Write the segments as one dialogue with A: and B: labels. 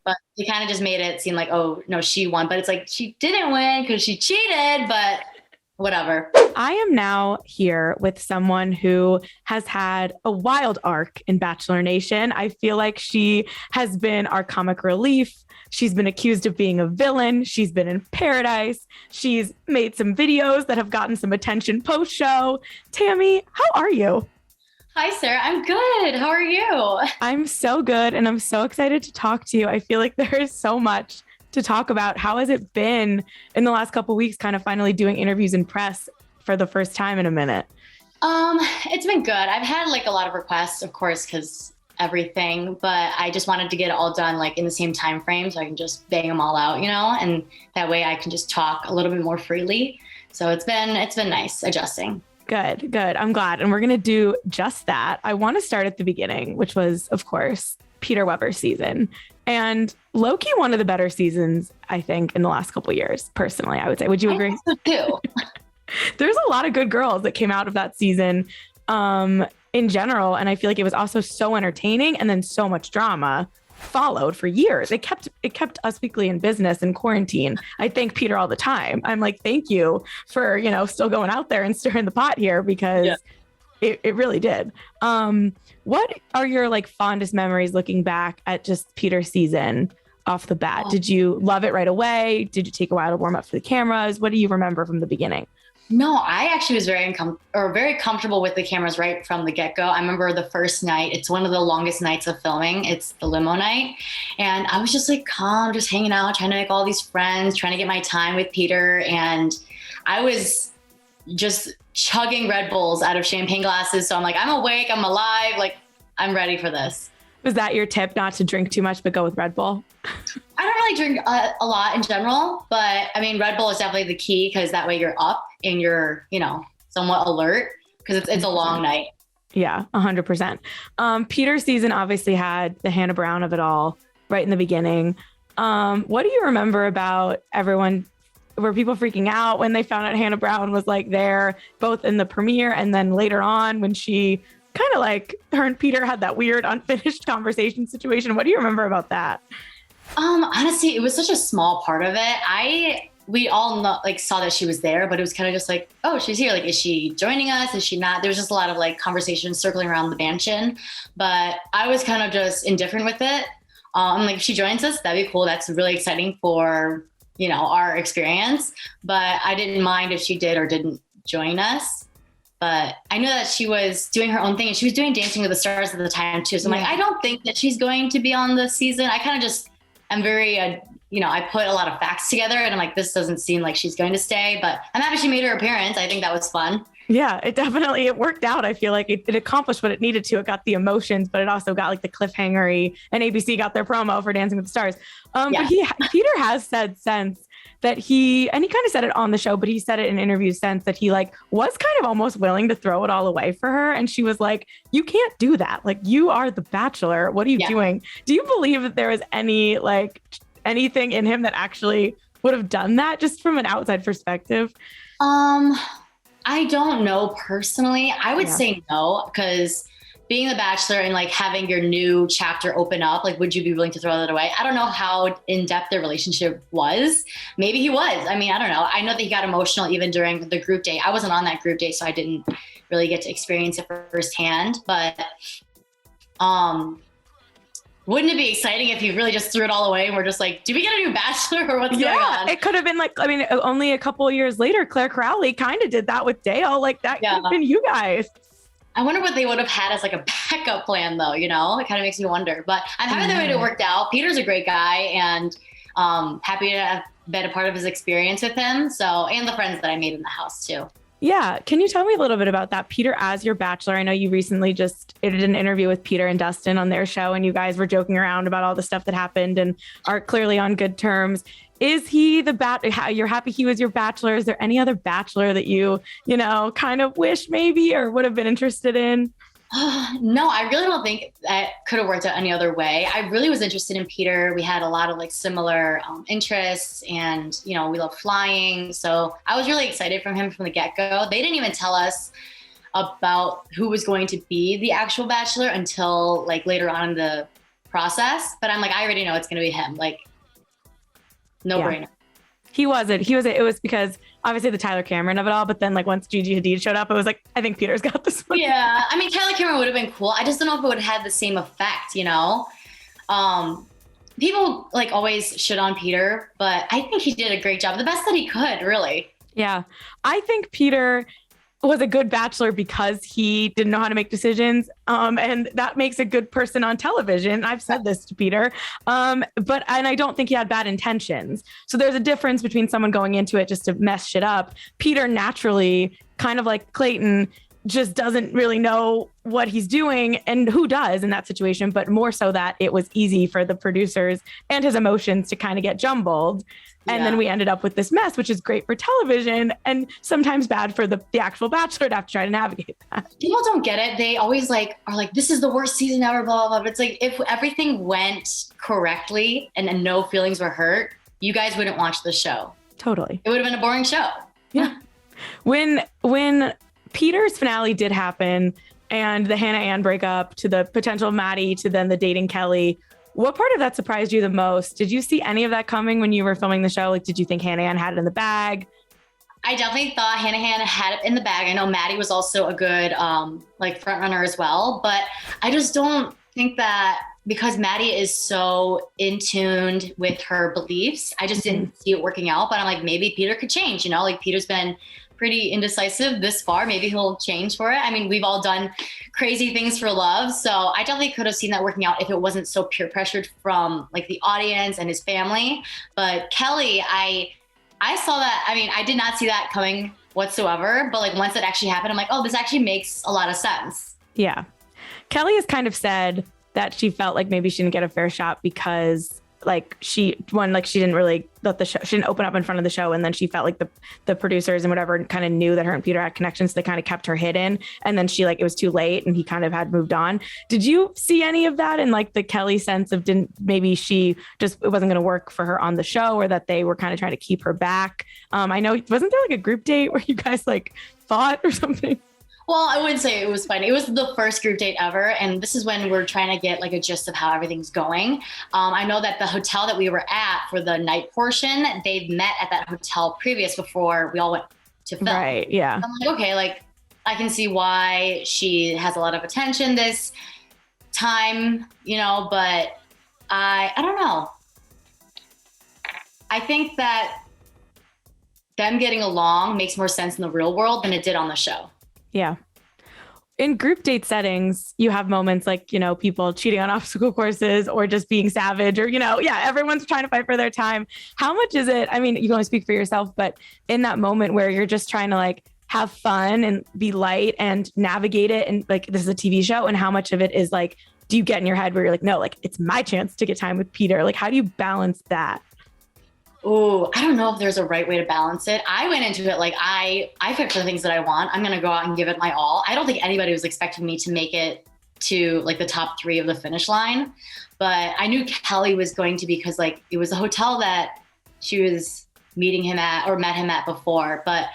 A: But they kind of just made it seem like, oh no, she won. But it's like, she didn't win because she cheated, but whatever.
B: I am now here with someone who has had a wild arc in Bachelor Nation. I feel like she has been our comic relief. She's been accused of being a villain. She's been in paradise. She's made some videos that have gotten some attention post-show. Tammy, how are you?
A: Hi, Sarah. I'm good. How are you?
B: I'm so good, and I'm so excited to talk to you. I feel like there is so much to talk about. How has it been in the last couple of weeks, kind of finally doing interviews in press for the first time in a minute?
A: It's been good. I've had like a lot of requests, of course, because everything, but I just wanted to get it all done like in the same time frame so I can just bang them all out, and that way I can just talk a little bit more freely. So it's been nice adjusting.
B: Good. I'm glad. And we're going to do just that. I want to start at the beginning, which was, of course, Peter Weber's season. And low-key one of the better seasons, I think, in the last couple of years, personally, I would say. Would you agree?
A: I think so too.
B: There's a lot of good girls that came out of that season in general. And I feel like it was also so entertaining, and then so much drama followed for years. It kept Us Weekly in business in quarantine. I thank Peter all the time. I'm like, thank you for, still going out there and stirring the pot here, because it really did. What are your like fondest memories looking back at just Peter's season off the bat? Did you love it right away? Did it take a while to warm up for the cameras? What do you remember from the beginning?
A: No, I actually was very comfortable with the cameras right from the get-go. I remember the first night, it's one of the longest nights of filming. It's the limo night. And I was just like calm, just hanging out, trying to make all these friends, trying to get my time with Peter. And I was just chugging Red Bulls out of champagne glasses. So I'm like, I'm awake, I'm alive, like I'm ready for this.
B: Was that your tip, not to drink too much, but go with Red Bull?
A: I don't really drink a lot in general, but I mean, Red Bull is definitely the key, because that way you're up and you're, somewhat alert, because it's a long night.
B: Yeah, 100%. Peter's season obviously had the Hannah Brown of it all right in the beginning. What do you remember about everyone? Were people freaking out when they found out Hannah Brown was like there, both in the premiere and then later on when she kind of like her and Peter had that weird unfinished conversation situation? What do you remember about that?
A: Honestly, it was such a small part of it. We all saw that she was there, but it was kind of just like, oh, she's here. Like, is she joining us? Is she not? There was just a lot of like conversations circling around the mansion, but I was kind of just indifferent with it. Like, if she joins us, that'd be cool. That's really exciting for, our experience, but I didn't mind if she did or didn't join us. But I know that she was doing her own thing, and she was doing Dancing with the Stars at the time too. So I'm like, I don't think that she's going to be on the season. I kind of just, I'm very, I put a lot of facts together, and I'm like, this doesn't seem like she's going to stay, but I'm happy she made her appearance. I think that was fun.
B: Yeah, it worked out. I feel like it accomplished what it needed to. It got the emotions, but it also got like the cliffhangery, and ABC got their promo for Dancing with the Stars. But Peter has said since that and he kind of said it on the show, but he said it in interviews since that he like was kind of almost willing to throw it all away for her. And she was like, you can't do that. Like, you are the Bachelor. What are you doing? Do you believe that there was anything in him that actually would have done that, just from an outside perspective?
A: I don't know personally. I would say no, because being the Bachelor and like having your new chapter open up, like, would you be willing to throw that away? I don't know how in depth their relationship was. Maybe he was. I mean, I don't know. I know that he got emotional even during the group date. I wasn't on that group date, so I didn't really get to experience it firsthand. But wouldn't it be exciting if you really just threw it all away and we're just like, do we get a new Bachelor or what's going on?
B: It could have been like, I mean, only a couple of years later, Claire Crowley kind of did that with Dale. Like, that could have been you guys.
A: I wonder what they would have had as like a backup plan though, It kind of makes me wonder, but I'm happy the way it worked out. Peter's a great guy, and happy to have been a part of his experience with him. So, and the friends that I made in the house too.
B: Yeah. Can you tell me a little bit about that, Peter, as your Bachelor? I know you recently just did an interview with Peter and Dustin on their show, and you guys were joking around about all the stuff that happened and are clearly on good terms. Is he you're happy he was your Bachelor? Is there any other Bachelor that you kind of wish maybe or would have been interested in?
A: No, I really don't think that could have worked out any other way. I really was interested in Peter. We had a lot of like similar interests, and we love flying. So I was really excited from him from the get-go. They didn't even tell us about who was going to be the actual Bachelor until like later on in the process, but I'm like, I already know it's going to be him. Like, no brainer.
B: He wasn't. It was because obviously the Tyler Cameron of it all, but then like once Gigi Hadid showed up, it was like, I think Peter's got this one.
A: Yeah. I mean, Tyler Cameron would have been cool. I just don't know if it would have had the same effect, you know? People like always shit on Peter, but I think he did a great job. The best that he could, really.
B: Yeah. I think Peter was a good bachelor because he didn't know how to make decisions. And that makes a good person on television. I've said this to Peter. And I don't think he had bad intentions. So there's a difference between someone going into it just to mess shit up. Peter naturally, kind of like Clayton, just doesn't really know what he's doing, and who does in that situation, but more so that it was easy for the producers and his emotions to kind of get jumbled. And then we ended up with this mess, which is great for television and sometimes bad for the actual Bachelor to have to try to navigate that.
A: People don't get it. They always are like, this is the worst season ever, blah, blah, blah. But it's like, if everything went correctly and no feelings were hurt, you guys wouldn't watch the show.
B: Totally.
A: It would have been a boring show.
B: Yeah. When Peter's finale did happen and the Hannah Ann breakup to the potential Maddie to then the dating Kelley, what part of that surprised you the most? Did you see any of that coming when you were filming the show? Like, did you think Hannah Ann had it in the bag?
A: I definitely thought Hannah Ann had it in the bag. I know Maddie was also a good front runner as well, but I just don't think that because Maddie is so in tuned with her beliefs, I just didn't see it working out. But I'm like, maybe Peter could change, you know, like Peter's been pretty indecisive this far. Maybe he'll change for it. I mean, we've all done crazy things for love. So I definitely could have seen that working out if it wasn't so peer pressured from like the audience and his family. But Kelley, I saw that. I mean, I did not see that coming whatsoever. But like once it actually happened, I'm like, oh, this actually makes a lot of sense.
B: Yeah. Kelley has kind of said that she felt like maybe she didn't get a fair shot because she didn't really let the show, she didn't open up in front of the show. And then she felt like the producers and whatever kind of knew that her and Peter had connections. So they kind of kept her hidden. And then it was too late and he kind of had moved on. Did you see any of that in like the Kelley sense of maybe she just, it wasn't going to work for her on the show, or that they were kind of trying to keep her back? I know, wasn't there like a group date where you guys like fought or something?
A: Well, I wouldn't say it was fun. It was the first group date ever. And this is when we're trying to get like a gist of how everything's going. I know that the hotel that we were at for the night portion, they'd met at that hotel before we all went to film.
B: Right, yeah.
A: I'm like, okay, like I can see why she has a lot of attention this time, you know, but I don't know. I think that them getting along makes more sense in the real world than it did on the show.
B: Yeah. In group date settings, you have moments like, you know, people cheating on obstacle courses or just being savage or, you know, everyone's trying to fight for their time. How much is it? I mean, you can only speak for yourself, but in that moment where you're just trying to like have fun and be light and navigate it. And like, this is a TV show. And how much of it is like, do you get in your head where you're like, no, like it's my chance to get time with Peter? Like, how do you balance that?
A: Oh, I don't know if there's a right way to balance it. I went into it like I picked the things that I want. I'm going to go out and give it my all. I don't think anybody was expecting me to make it to like the top 3 of the finish line, but I knew Kelley was going to, because like it was a hotel that she was meeting him at or met him at before. But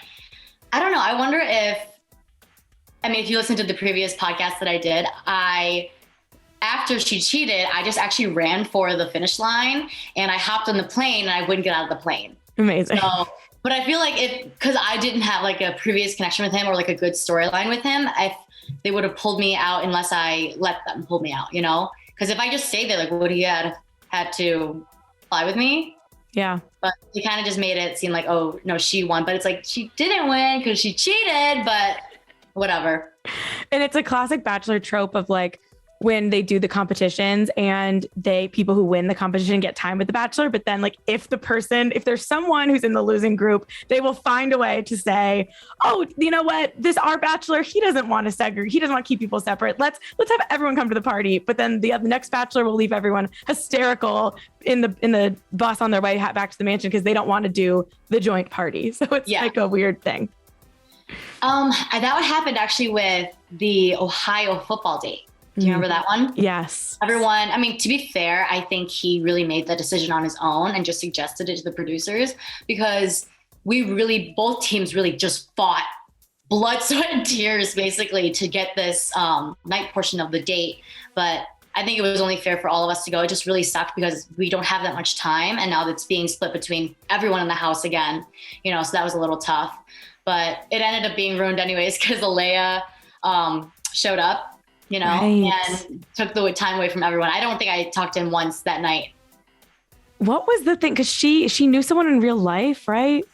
A: I don't know. I wonder if you listen to the previous podcast that I did, after she cheated, I just actually ran for the finish line and I hopped on the plane and I wouldn't get out of the plane.
B: Amazing.
A: So, but I feel like because I didn't have like a previous connection with him or like a good storyline with him, they would have pulled me out unless I let them pull me out, you know? Because if I just stayed there, like would he had to fly with me?
B: Yeah.
A: But he kind of just made it seem like, oh no, she won. But it's like, she didn't win because she cheated, but whatever.
B: And it's a classic Bachelor trope of like, when they do the competitions and people who win the competition get time with the Bachelor. But then like if there's someone who's in the losing group, they will find a way to say, oh, you know what, our Bachelor, he doesn't want to segregate. He doesn't want to keep people separate. Let's have everyone come to the party. But then the next Bachelor will leave everyone hysterical in the bus on their way back to the mansion because they don't want to do the joint party. So it's like a weird thing.
A: That happened actually with the Ohio football date. Do you remember that one?
B: Yes.
A: Everyone, I mean, to be fair, I think he really made that decision on his own and just suggested it to the producers because both teams really just fought blood, sweat, and tears basically to get this night portion of the date. But I think it was only fair for all of us to go. It just really sucked because we don't have that much time. And now it's being split between everyone in the house again, you know, so that was a little tough. But it ended up being ruined anyways because Alea showed up, you know, and took the time away from everyone. I don't think I talked to him once that night.
B: What was the thing? Because she knew someone in real life, right?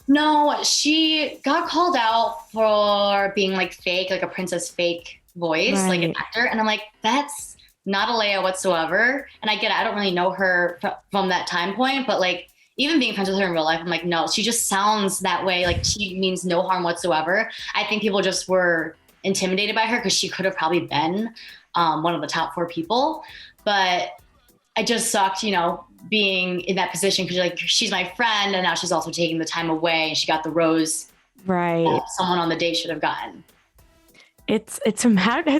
A: No, she got called out for being like fake, like a princess fake voice, like an actor. And I'm like, that's not Alea whatsoever. And I get it. I don't really know her from that time point, but like even being friends with her in real life, I'm like, no, she just sounds that way. Like she means no harm whatsoever. I think people just were intimidated by her because she could have probably been one of the top 4 people. But it just sucked, you know, being in that position because like she's my friend and now she's also taking the time away and she got the rose that someone on the date should have gotten.
B: It's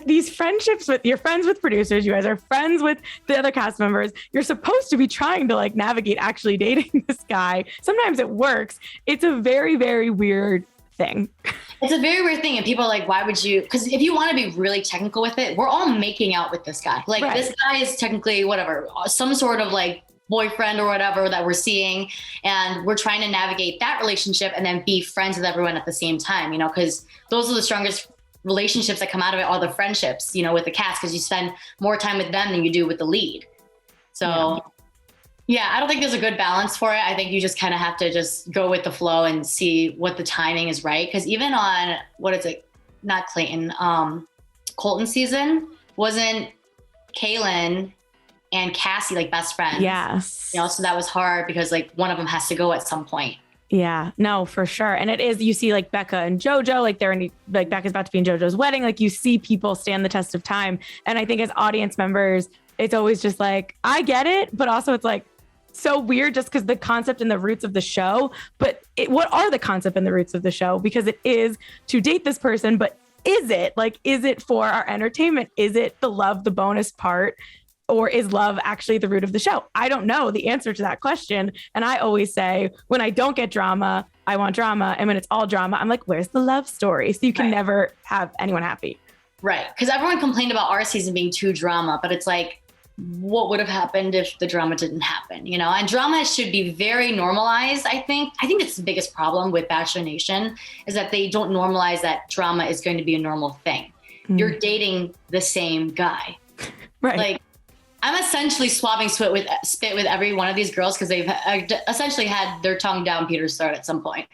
B: these friendships with you're friends with producers, you guys are friends with the other cast members, you're supposed to be trying to like navigate actually dating this guy. Sometimes it works. It's a very, very weird thing.
A: It's a very weird thing. And people are like, why would you? Because if you want to be really technical with it, we're all making out with this guy. Like this guy is technically whatever, some sort of like boyfriend or whatever that we're seeing. And we're trying to navigate that relationship and then be friends with everyone at the same time, you know, because those are the strongest relationships that come out of it, are the friendships, you know, with the cast, because you spend more time with them than you do with the lead. So yeah, I don't think there's a good balance for it. I think you just kind of have to just go with the flow and see what the timing is right. Because even on, what is it? Not Clayton, Colton season, wasn't Kaylin and Cassie like best friends?
B: Yes.
A: You know, so that was hard because like one of them has to go at some point.
B: Yeah, no, for sure. And it is, you see like Becca and JoJo, like they're in, like Becca's about to be in JoJo's wedding. Like you see people stand the test of time. And I think as audience members, it's always just like, I get it, but also it's like so weird just because the concept and the roots of the show, but what are the concept and the roots of the show? Because it is to date this person, but is it for our entertainment? Is it the love, the bonus part? Or is love actually the root of the show? I don't know the answer to that question. And I always say, when I don't get drama, I want drama. And when it's all drama, I'm like, where's the love story? So you can never have anyone happy. Right.
A: Because everyone complained about our season being too drama, but it's like, what would have happened if the drama didn't happen? You know, and drama should be very normalized. I think that's the biggest problem with Bachelor Nation is that they don't normalize that drama is going to be a normal thing. You're dating the same guy.
B: Right.
A: Like, I'm essentially swapping spit with every one of these girls because they've essentially had their tongue down Peter's throat at some point.